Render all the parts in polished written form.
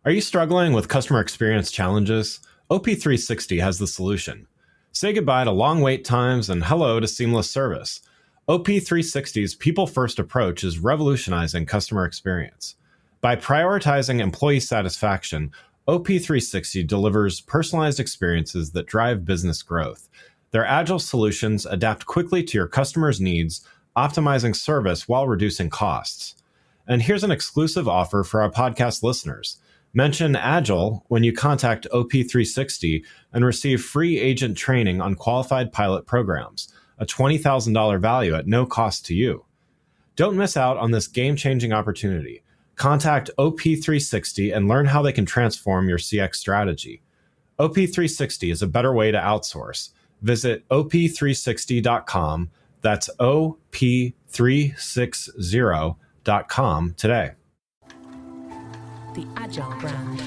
Are you struggling with customer experience challenges? OP360 has the solution. Say goodbye to long wait times and hello to seamless service. OP360's people-first approach is revolutionizing customer experience. By prioritizing employee satisfaction, OP360 delivers personalized experiences that drive business growth. Their agile solutions adapt quickly to your customers' needs, optimizing service while reducing costs. And here's an exclusive offer for our podcast listeners. Mention Agile when you contact OP360 and receive free agent training on qualified pilot programs, a $20,000 value at no cost to you. Don't miss out on this game-changing opportunity. Contact OP360 and learn how they can transform your CX strategy. OP360 is a better way to outsource. Visit op360.com. That's op360.com today. The Agile brand.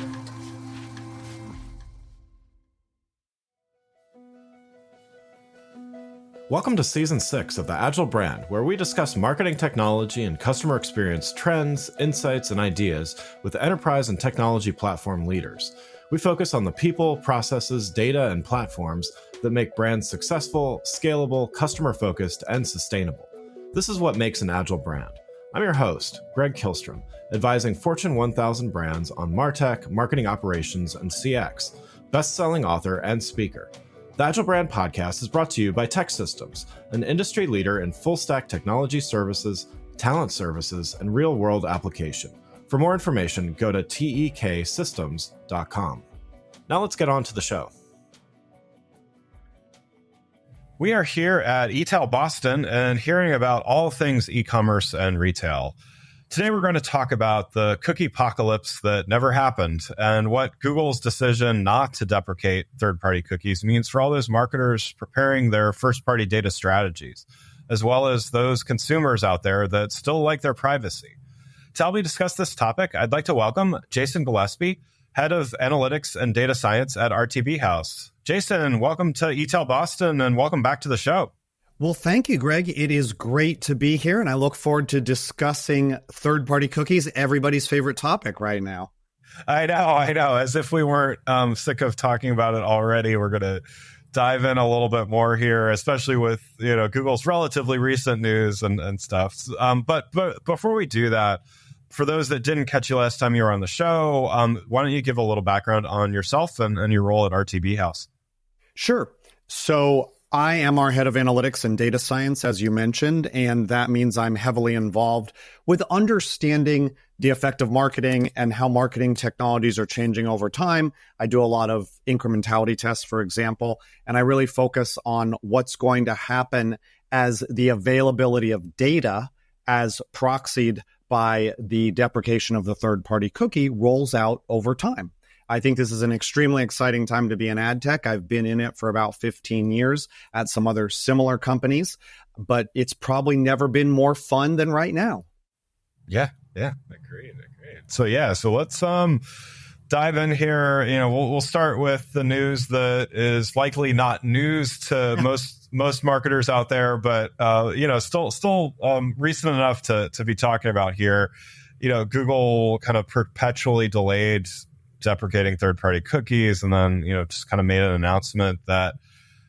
Welcome to Season 6 of the Agile brand, where we discuss marketing technology and customer experience trends, insights, and ideas with enterprise and technology platform leaders. We focus on the people, processes, data, and platforms that make brands successful, scalable, customer-focused, and sustainable. This is what makes an Agile brand. I'm your host, Greg Kihlstrom, advising Fortune 1000 brands on MarTech, marketing operations, and CX, best-selling author and speaker. The Agile Brand Podcast is brought to you by TechSystems, an industry leader in full-stack technology services, talent services, and real-world application. For more information, go to teksystems.com. Now let's get on to the show. We are here at eTail Boston and hearing about all things e-commerce and retail. Today, we're going to talk about the cookie apocalypse that never happened and what Google's decision not to deprecate third-party cookies means for all those marketers preparing their first-party data strategies, as well as those consumers out there that still like their privacy. To help me discuss this topic, I'd like to welcome Jaysen Gillespie, Head of Analytics and Data Science at RTB House. Jaysen, welcome to eTail Boston and welcome back to the show. Well, thank you, Greg. It is great to be here, and I look forward to discussing third-party cookies, everybody's favorite topic right now. I know. As if we weren't sick of talking about it already, we're going to dive in a little bit more here, especially with Google's relatively recent news and stuff. But before we do that, for those that didn't catch you last time you were on the show, why don't you give a little background on yourself and your role at RTB House? Sure. So I am our head of analytics and data science, as you mentioned, and that means I'm heavily involved with understanding the effect of marketing and how marketing technologies are changing over time. I do a lot of incrementality tests, for example, and I really focus on what's going to happen as the availability of data as proxied by the deprecation of the third-party cookie rolls out over time. I think this is an extremely exciting time to be in ad tech. I've been in it for about 15 years at some other similar companies, but it's probably never been more fun than right now. Yeah, agreed. So let's dive in here. We'll start with the news that is likely not news to most marketers out there, but still recent enough to be talking about here. Google kind of perpetually delayed deprecating third-party cookies, and then just kind of made an announcement that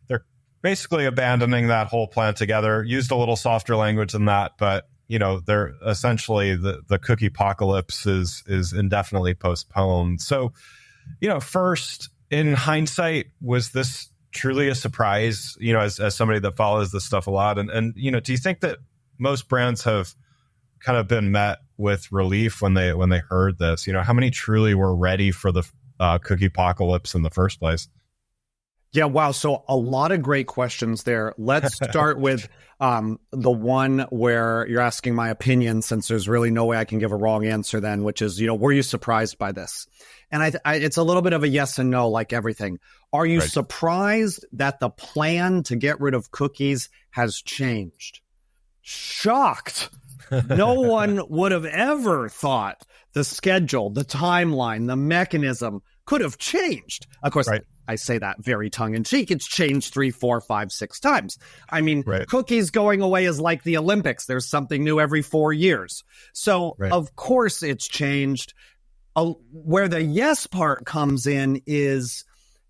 they're basically abandoning that whole plan together. Used a little softer language than that, but they're essentially the cookie apocalypse is indefinitely postponed. So, first, in hindsight, was this truly a surprise? As somebody that follows this stuff a lot, and do you think that most brands have kind of been met with relief when they heard this? How many truly were ready for the cookie apocalypse in the first place? Yeah, wow. So a lot of great questions there. Let's start with the one where you're asking my opinion, since there's really no way I can give a wrong answer then, which is, were you surprised by this? And it's a little bit of a yes and no, like everything. Are you surprised that the plan to get rid of cookies has changed? Shocked. No one would have ever thought the schedule, the timeline, the mechanism could have changed. Of course, I say that very tongue-in-cheek. It's changed 3, 4, 5, 6 times. I mean, cookies going away is like the Olympics. There's something new every 4 years. So, of course, it's changed. Where the yes part comes in is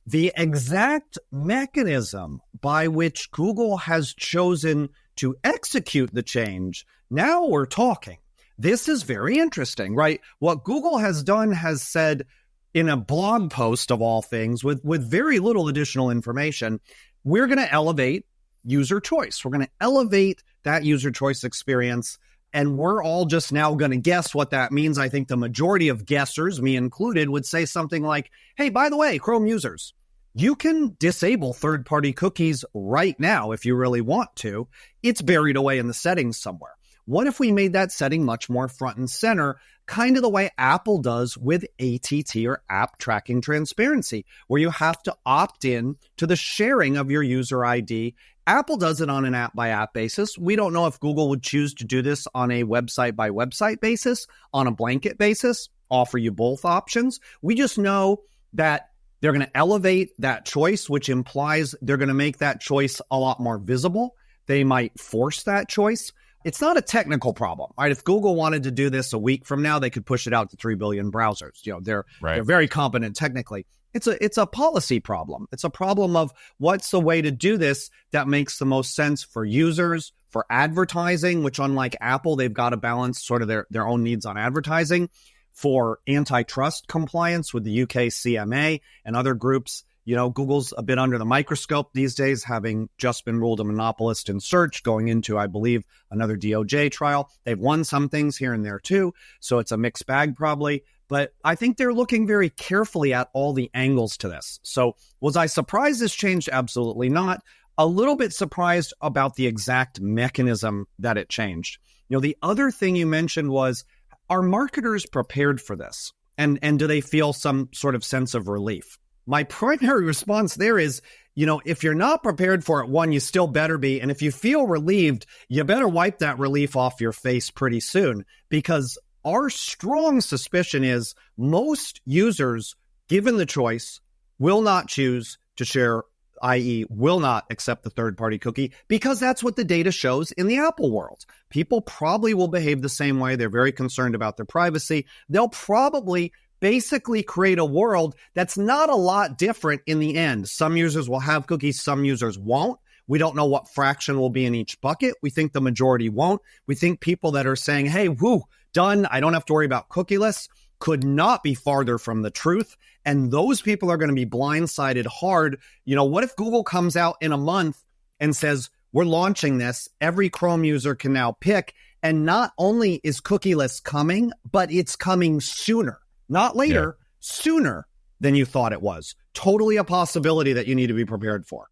the exact mechanism by which Google has chosen to execute the change. Now we're talking. This is very interesting, right? What Google has done has said in a blog post of all things with very little additional information, we're going to elevate user choice. We're going to elevate that user choice experience. And we're all just now going to guess what that means. I think the majority of guessers, me included, would say something like, hey, by the way, Chrome users, you can disable third-party cookies right now if you really want to. It's buried away in the settings somewhere. What if we made that setting much more front and center, kind of the way Apple does with ATT or App Tracking Transparency, where you have to opt in to the sharing of your user ID. Apple does it on an app-by-app basis. We don't know if Google would choose to do this on a website-by-website basis, on a blanket basis, offer you both options. We just know that they're going to elevate that choice, which implies they're going to make that choice a lot more visible. They might force that choice. It's not a technical problem, right? If Google wanted to do this a week from now, they could push it out to 3 billion browsers. They're very competent technically. It's a policy problem. It's a problem of what's the way to do this that makes the most sense for users, for advertising, which unlike Apple, they've got to balance sort of their own needs on advertising, for antitrust compliance with the UK CMA and other groups. Google's a bit under the microscope these days, having just been ruled a monopolist in search, going into, I believe, another DOJ trial. They've won some things here and there too, so it's a mixed bag probably. But I think they're looking very carefully at all the angles to this. So was I surprised this changed? Absolutely not. A little bit surprised about the exact mechanism that it changed. The other thing you mentioned was, are marketers prepared for this? And do they feel some sort of sense of relief? My primary response there is, if you're not prepared for it, one, you still better be. And if you feel relieved, you better wipe that relief off your face pretty soon, because our strong suspicion is most users, given the choice, will not choose to share, i.e. will not accept the third-party cookie, because that's what the data shows in the Apple world. People probably will behave the same way. They're very concerned about their privacy. They'll probably basically create a world that's not a lot different in the end. Some users will have cookies, some users won't. We don't know what fraction will be in each bucket. We think the majority won't. We think people that are saying, hey, whoo, done, I don't have to worry about cookieless, could not be farther from the truth. And those people are going to be blindsided hard. What if Google comes out in a month and says, we're launching this, every Chrome user can now pick, and not only is cookieless coming, but it's coming sooner, not later, sooner than you thought it was. Totally a possibility that you need to be prepared for.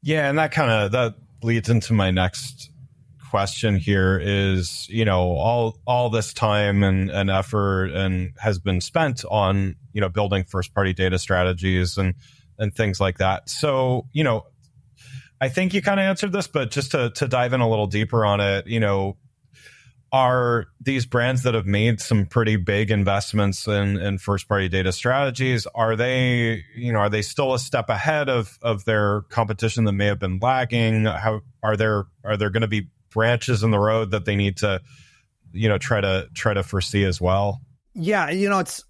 Yeah, and that leads into my next question here is, all this time and effort and has been spent on, building first party data strategies and things like that. So, I think you kind of answered this, but just to dive in a little deeper on it, are these brands that have made some pretty big investments in first party data strategies, are they still a step ahead of their competition that may have been lagging? How are there going to be branches in the road that they need to, try to foresee as well? Yeah, it's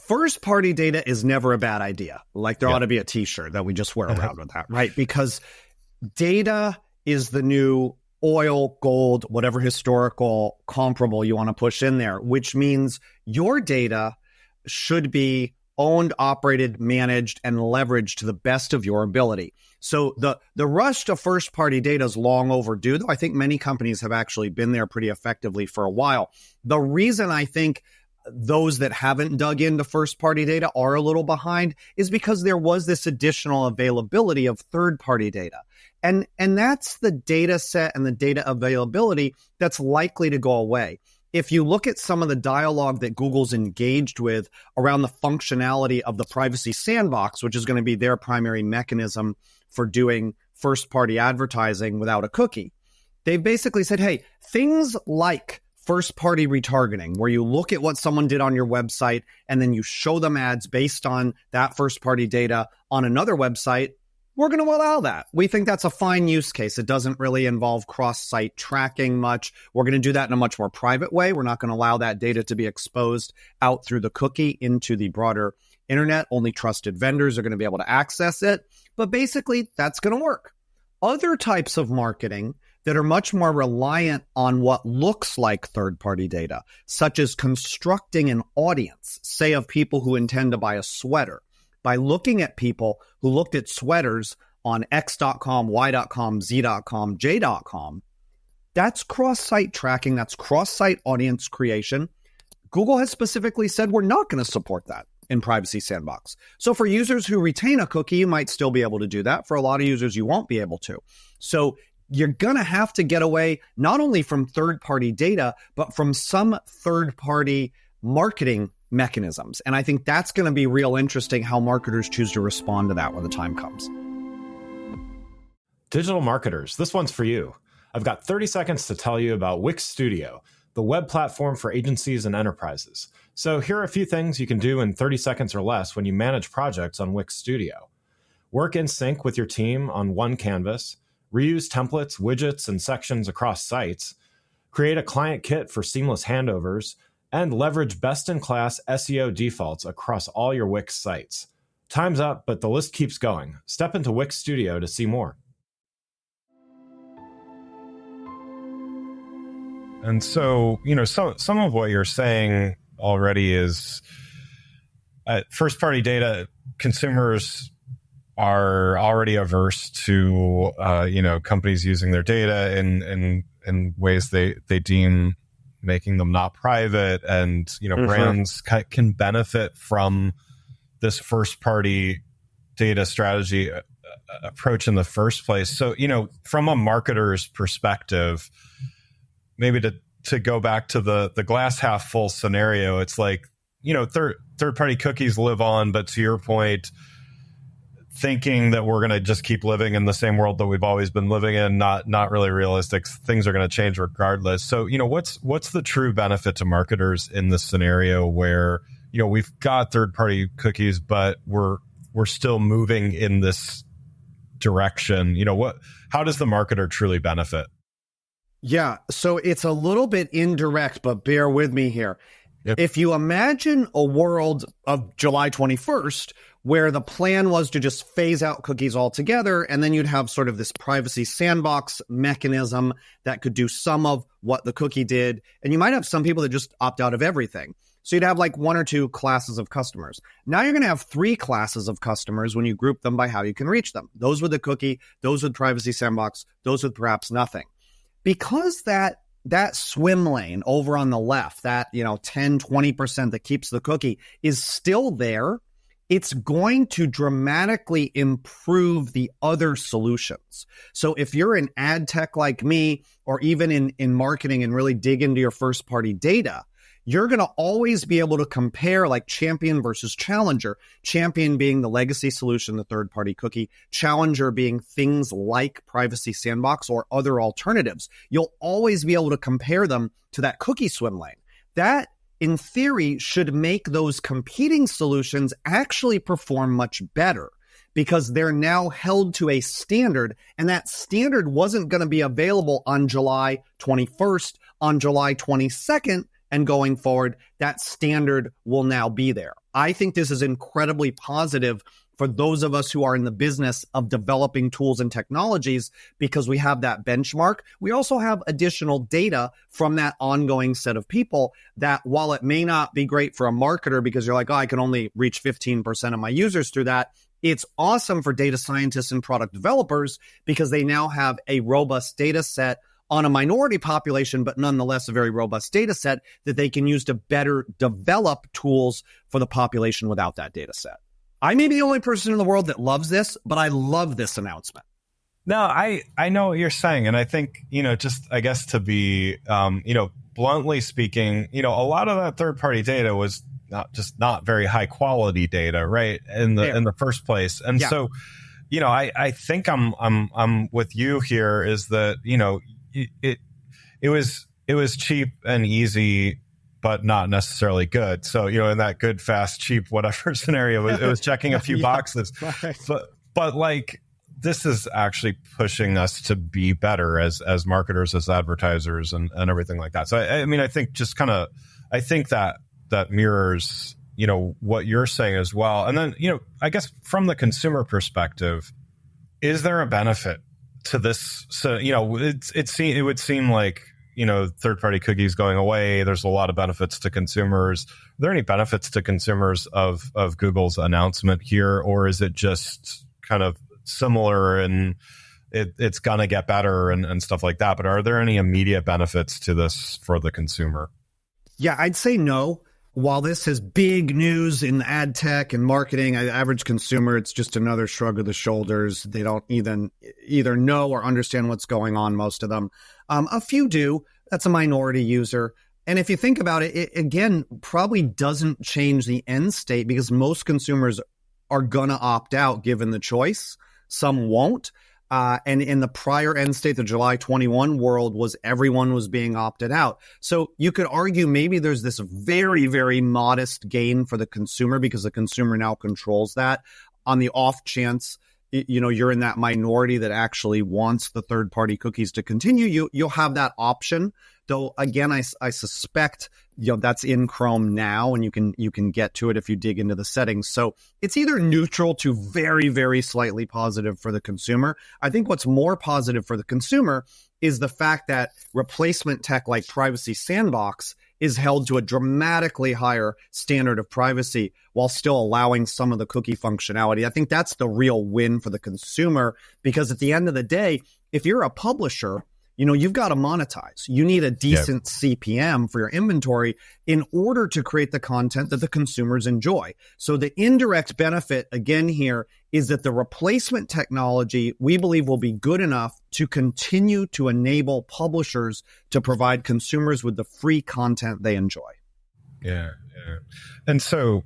first party data is never a bad idea. Like there ought to be a t-shirt that we just wear around with that, right? Because data is the new oil, gold, whatever historical comparable you want to push in there, which means your data should be owned, operated, managed, and leveraged to the best of your ability. So the rush to first-party data is long overdue, though I think many companies have actually been there pretty effectively for a while. The reason I think those that haven't dug into first-party data are a little behind is because there was this additional availability of third-party data. And that's the data set and the data availability that's likely to go away. If you look at some of the dialogue that Google's engaged with around the functionality of the privacy sandbox, which is going to be their primary mechanism for doing first-party advertising without a cookie, they've basically said, hey, things like first-party retargeting, where you look at what someone did on your website and then you show them ads based on that first-party data on another website, we're going to allow that. We think that's a fine use case. It doesn't really involve cross-site tracking much. We're going to do that in a much more private way. We're not going to allow that data to be exposed out through the cookie into the broader internet. Only trusted vendors are going to be able to access it. But basically, that's going to work. Other types of marketing that are much more reliant on what looks like third-party data, such as constructing an audience, say of people who intend to buy a sweater, by looking at people who looked at sweaters on X.com, Y.com, Z.com, J.com. That's cross-site tracking. That's cross-site audience creation. Google has specifically said we're not going to support that in Privacy Sandbox. So for users who retain a cookie, you might still be able to do that. For a lot of users, you won't be able to. So you're going to have to get away not only from third-party data, but from some third-party marketing mechanisms. And I think that's going to be real interesting how marketers choose to respond to that when the time comes. Digital marketers, this one's for you. I've got 30 seconds to tell you about Wix Studio, the web platform for agencies and enterprises. So here are a few things you can do in 30 seconds or less when you manage projects on Wix Studio. Work in sync with your team on one canvas, reuse templates, widgets, and sections across sites, create a client kit for seamless handovers, and leverage best-in-class SEO defaults across all your Wix sites. Time's up, but the list keeps going. Step into Wix Studio to see more. And so, some of what you're saying already is first-party data. Consumers are already averse to, companies using their data in ways they deem making them not private, and brands can benefit from this first-party data strategy approach in the first place. So, from a marketer's perspective, maybe to go back to the glass half full scenario, it's like, third-party cookies live on, but to your point, thinking that we're going to just keep living in the same world that we've always been living in, not really realistic. Things are going to change regardless. So, what's the true benefit to marketers in this scenario where, we've got third-party cookies, but we're still moving in this direction? How does the marketer truly benefit? Yeah, so it's a little bit indirect, but bear with me here. Yep. If you imagine a world of July 21st, where the plan was to just phase out cookies altogether, and then you'd have sort of this privacy sandbox mechanism that could do some of what the cookie did, and you might have some people that just opt out of everything. So you'd have like one or two classes of customers. Now you're going to have three classes of customers when you group them by how you can reach them. Those with the cookie, those with privacy sandbox, those with perhaps nothing. Because that swim lane over on the left, that 10, 20% that keeps the cookie is still there, it's going to dramatically improve the other solutions. So if you're an ad tech like me, or even in marketing and really dig into your first party data, you're going to always be able to compare like champion versus challenger, champion being the legacy solution, the third-party cookie, challenger being things like privacy sandbox or other alternatives. You'll always be able to compare them to that cookie swim lane. That, in theory, should make those competing solutions actually perform much better, because they're now held to a standard, and that standard wasn't going to be available on July 21st, on July 22nd, and going forward, that standard will now be there. I think this is incredibly positive for those of us who are in the business of developing tools and technologies, because we have that benchmark. We also have additional data from that ongoing set of people that, while it may not be great for a marketer because you're like, I can only reach 15% of my users through that, it's awesome for data scientists and product developers because they now have a robust data set on a minority population, but nonetheless a very robust data set that they can use to better develop tools for the population without that data set. I may be the only person in the world that loves this, but I love this announcement. No, I know what you're saying. And I think, just, I guess, to be, bluntly speaking, a lot of that third-party data was not very high quality data, right? In the first place. And so, I think I'm with you here is that, it was cheap and easy, but not necessarily good. So, in that good, fast, cheap, whatever scenario, it was checking a few boxes. Right. But like this is actually pushing us to be better as marketers, as advertisers, and everything like that. So I mean, I think just kind of, I think that mirrors, what you're saying as well. And then, I guess from the consumer perspective, is there a benefit to this? So, it would seem like, third-party cookies going away. There's a lot of benefits to consumers. Are there any benefits to consumers of Google's announcement here, or is it just kind of similar and it's going to get better and stuff like that? But are there any immediate benefits to this for the consumer? Yeah, I'd say no. While this is big news in ad tech and marketing, average consumer, it's just another shrug of the shoulders. They don't either know or understand what's going on, most of them. A few do. That's a minority user. And if you think about it, it again probably doesn't change the end state because most consumers are going to opt out given the choice. Some won't. And in the prior end state, the July 21 world was everyone was being opted out. So you could argue maybe there's this very, very modest gain for the consumer because the consumer now controls that. On the off chance, you're in that minority that actually wants the third-party cookies to continue, you'll have that option. Though, again, I suspect that's in Chrome now, and you can get to it if you dig into the settings. So it's either neutral to very, very slightly positive for the consumer. I think what's more positive for the consumer is the fact that replacement tech like Privacy Sandbox is held to a dramatically higher standard of privacy while still allowing some of the cookie functionality. I think that's the real win for the consumer because at the end of the day, if you're a publisher, you've got to monetize. You need a decent CPM for your inventory in order to create the content that the consumers enjoy. So the indirect benefit, again, here is that the replacement technology, we believe, will be good enough to continue to enable publishers to provide consumers with the free content they enjoy. Yeah. And so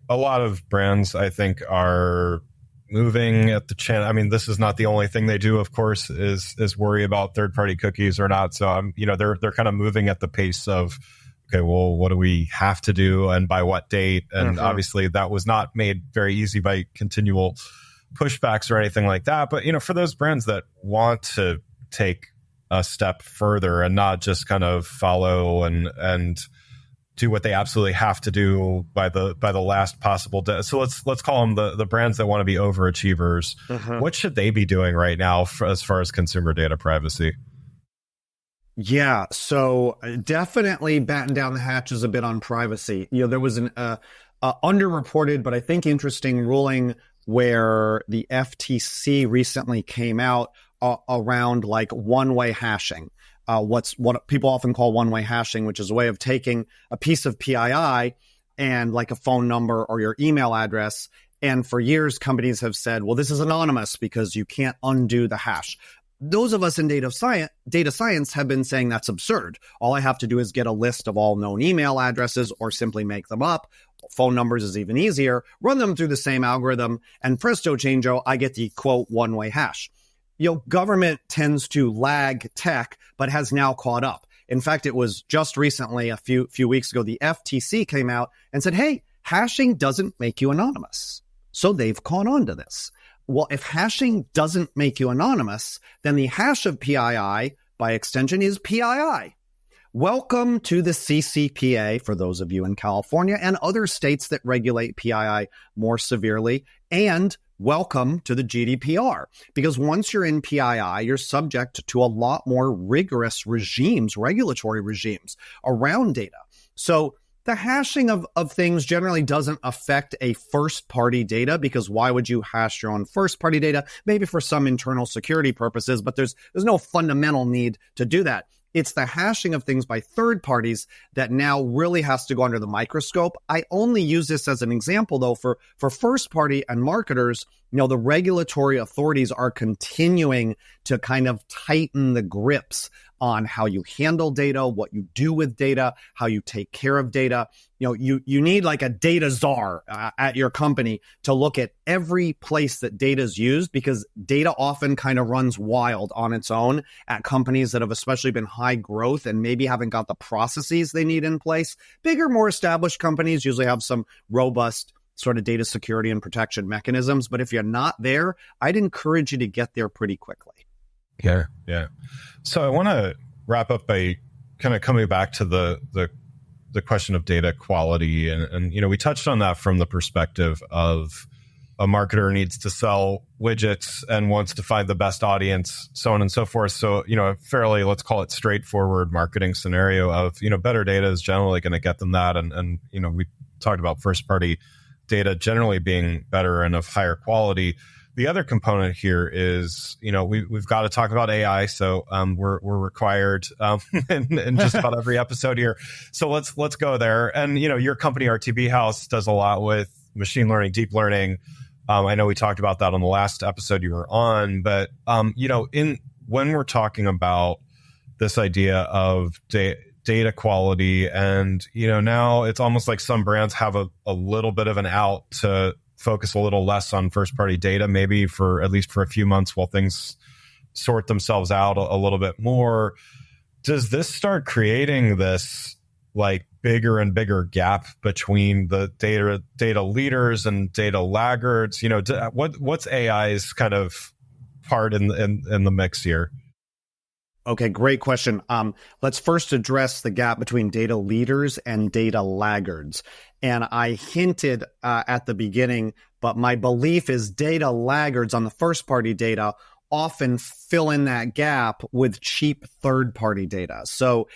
a lot of brands, I think, are moving at the channel. I mean, this is not the only thing they do, of course, is worry about third-party cookies or not. So, they're kind of moving at the pace of, okay, well, what do we have to do and by what date? And obviously that was not made very easy by continual pushbacks or anything like that. But, for those brands that want to take a step further and not just kind of follow and do what they absolutely have to do by the last possible day. So let's call them the brands that want to be overachievers. What should they be doing right now as far as consumer data privacy? Yeah, so definitely batten down the hatches a bit on privacy. There was an underreported, but I think interesting ruling where the FTC recently came out around like one-way hashing. What people often call one-way hashing, which is a way of taking a piece of PII and like a phone number or your email address. And for years, companies have said, well, this is anonymous because you can't undo the hash. Those of us in data science have been saying that's absurd. All I have to do is get a list of all known email addresses or simply make them up. Phone numbers is even easier. Run them through the same algorithm and presto changeo, I get the quote one-way hash. Government tends to lag tech, but has now caught up. In fact, it was just recently, a few weeks ago, the FTC came out and said, hey, hashing doesn't make you anonymous. So they've caught on to this. Well, if hashing doesn't make you anonymous, then the hash of PII, by extension, is PII. Welcome to the CCPA, for those of you in California and other states that regulate PII more severely, and welcome to the GDPR, because once you're in PII, you're subject to a lot more rigorous regulatory regimes around data. So the hashing of things generally doesn't affect a first-party data, because why would you hash your own first-party data? Maybe for some internal security purposes, but there's no fundamental need to do that. It's the hashing of things by third parties that now really has to go under the microscope. I only use this as an example, though, for first party and marketers. The regulatory authorities are continuing to kind of tighten the grips on how you handle data, what you do with data, how you take care of data. You need like a data czar at your company to look at every place that data is used, because data often kind of runs wild on its own at companies that have especially been high growth and maybe haven't got the processes they need in place. Bigger, more established companies usually have some robust sort of data security and protection mechanisms. But if you're not there, I'd encourage you to get there pretty quickly. Yeah. So I want to wrap up by kind of coming back to the question of data quality. And we touched on that from the perspective of a marketer needs to sell widgets and wants to find the best audience, so on and so forth. So, a fairly, let's call it straightforward marketing scenario of, better data is generally going to get them that. And we talked about first party data generally being better and of higher quality. The other component here is, we've got to talk about AI. So we're required in just about every episode here. So let's go there. And, your company, RTB House, does a lot with machine learning, deep learning. I know we talked about that on the last episode you were on, but when we're talking about this idea of data quality, and now it's almost like some brands have a little bit of an out to focus a little less on first party data, maybe for at least for a few months while things sort themselves out a little bit more. Does this start creating this like bigger and bigger gap between the data leaders and data laggards? What's AI's kind of part in the mix here? Okay, great question. Let's first address the gap between data leaders and data laggards. And I hinted at the beginning, but my belief is data laggards on the first party data often fill in that gap with cheap third party data. So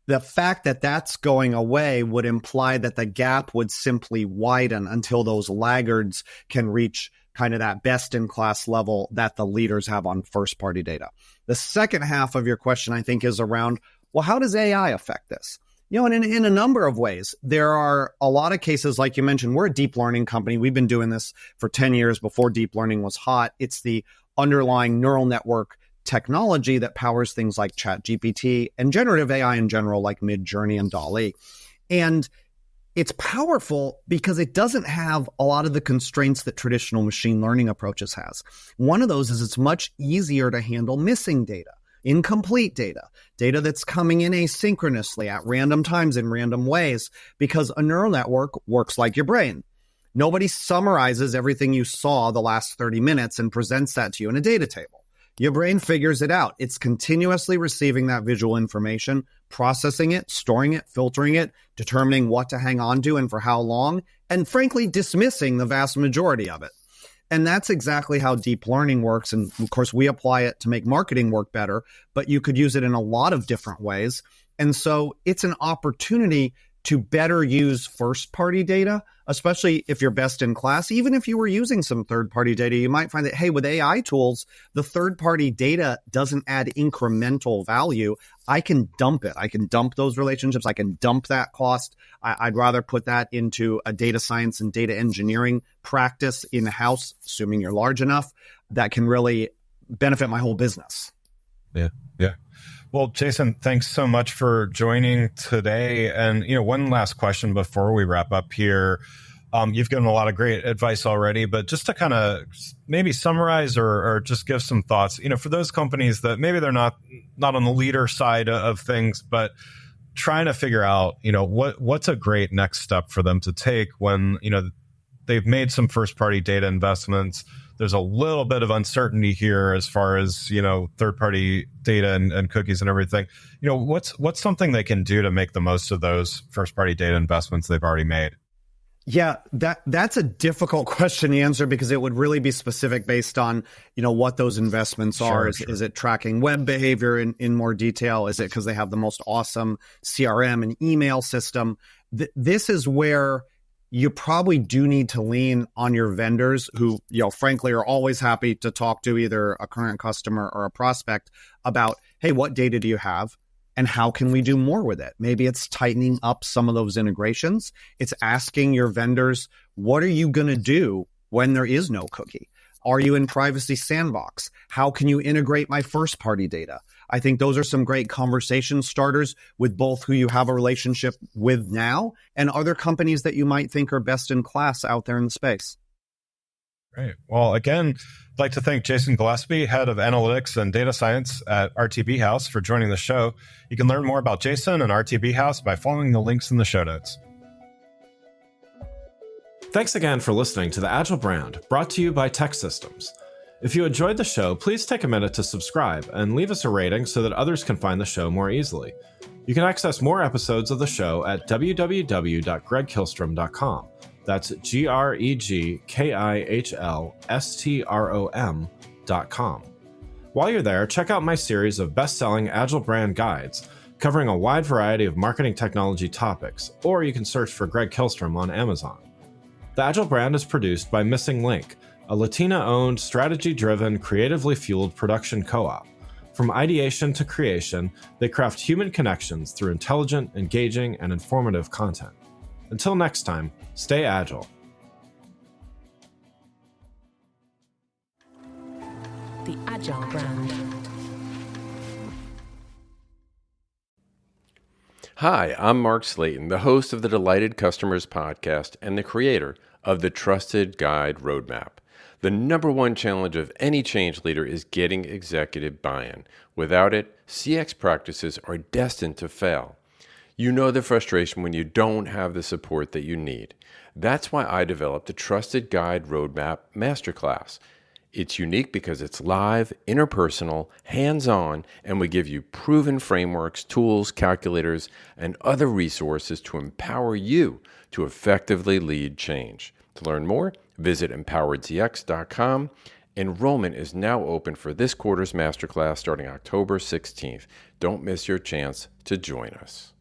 the fact that that's going away would imply that the gap would simply widen until those laggards can reach kind of that best in class level that the leaders have on first party data. The second half of your question, I think, is around, well, how does AI affect this? And in a number of ways, there are a lot of cases, like you mentioned, we're a deep learning company. We've been doing this for 10 years before deep learning was hot. It's the underlying neural network technology that powers things like ChatGPT and generative AI in general, like Midjourney and DALL-E. And it's powerful because it doesn't have a lot of the constraints that traditional machine learning approaches has. One of those is it's much easier to handle missing data, incomplete data that's coming in asynchronously at random times in random ways, because a neural network works like your brain. Nobody summarizes everything you saw the last 30 minutes and presents that to you in a data table. Your brain figures it out. It's continuously receiving that visual information, processing it, storing it, filtering it, determining what to hang on to and for how long, and frankly, dismissing the vast majority of it. And that's exactly how deep learning works. And of course, we apply it to make marketing work better, but you could use it in a lot of different ways. And so it's an opportunity to better use first-party data, especially if you're best in class. Even if you were using some third-party data, you might find that, hey, with AI tools, the third-party data doesn't add incremental value. I can dump it. I can dump those relationships. I can dump that cost. I'd rather put that into a data science and data engineering practice in-house, assuming you're large enough, that can really benefit my whole business. Yeah. Well, Jaysen, thanks so much for joining today. And, one last question before we wrap up here. You've given a lot of great advice already, but just to kind of maybe summarize or just give some thoughts, for those companies that maybe they're not on the leader side of things, but trying to figure out, what's a great next step for them to take when, they've made some first party data investments. There's a little bit of uncertainty here as far as, third-party data and cookies and everything. What's something they can do to make the most of those first-party data investments they've already made? Yeah, that's a difficult question to answer because it would really be specific based on, what those investments are. Sure. Is it tracking web behavior in more detail? Is it because they have the most awesome CRM and email system? This is where you probably do need to lean on your vendors who, frankly, are always happy to talk to either a current customer or a prospect about, hey, what data do you have? And how can we do more with it? Maybe it's tightening up some of those integrations. It's asking your vendors, what are you going to do when there is no cookie? Are you in privacy sandbox? How can you integrate my first party data? I think those are some great conversation starters with both who you have a relationship with now and other companies that you might think are best in class out there in the space. Great. Well, again, I'd like to thank Jaysen Gillespie, Head of Analytics and Data Science at RTB House, for joining the show. You can learn more about Jaysen and RTB House by following the links in the show notes. Thanks again for listening to the Agile Brand, brought to you by Tech Systems. If you enjoyed the show, please take a minute to subscribe and leave us a rating so that others can find the show more easily. You can access more episodes of the show at www.gregkillstrom.com. That's GregKihlstrom.com. While you're there, check out my series of best-selling Agile Brand guides covering a wide variety of marketing technology topics, or you can search for Greg Kihlstrom on Amazon. The Agile Brand is produced by Missing Link, a Latina-owned, strategy-driven, creatively fueled production co-op. From ideation to creation, they craft human connections through intelligent, engaging, and informative content. Until next time, stay agile. The Agile Brand. Hi, I'm Mark Slayton, the host of the Delighted Customers podcast and the creator of the Trusted Guide Roadmap. The number one challenge of any change leader is getting executive buy-in. Without it, CX practices are destined to fail. You know the frustration when you don't have the support that you need. That's why I developed the Trusted Guide Roadmap Masterclass. It's unique because it's live, interpersonal, hands-on, and we give you proven frameworks, tools, calculators, and other resources to empower you to effectively lead change. To learn more, visit empoweredcx.com. Enrollment is now open for this quarter's masterclass starting October 16th. Don't miss your chance to join us.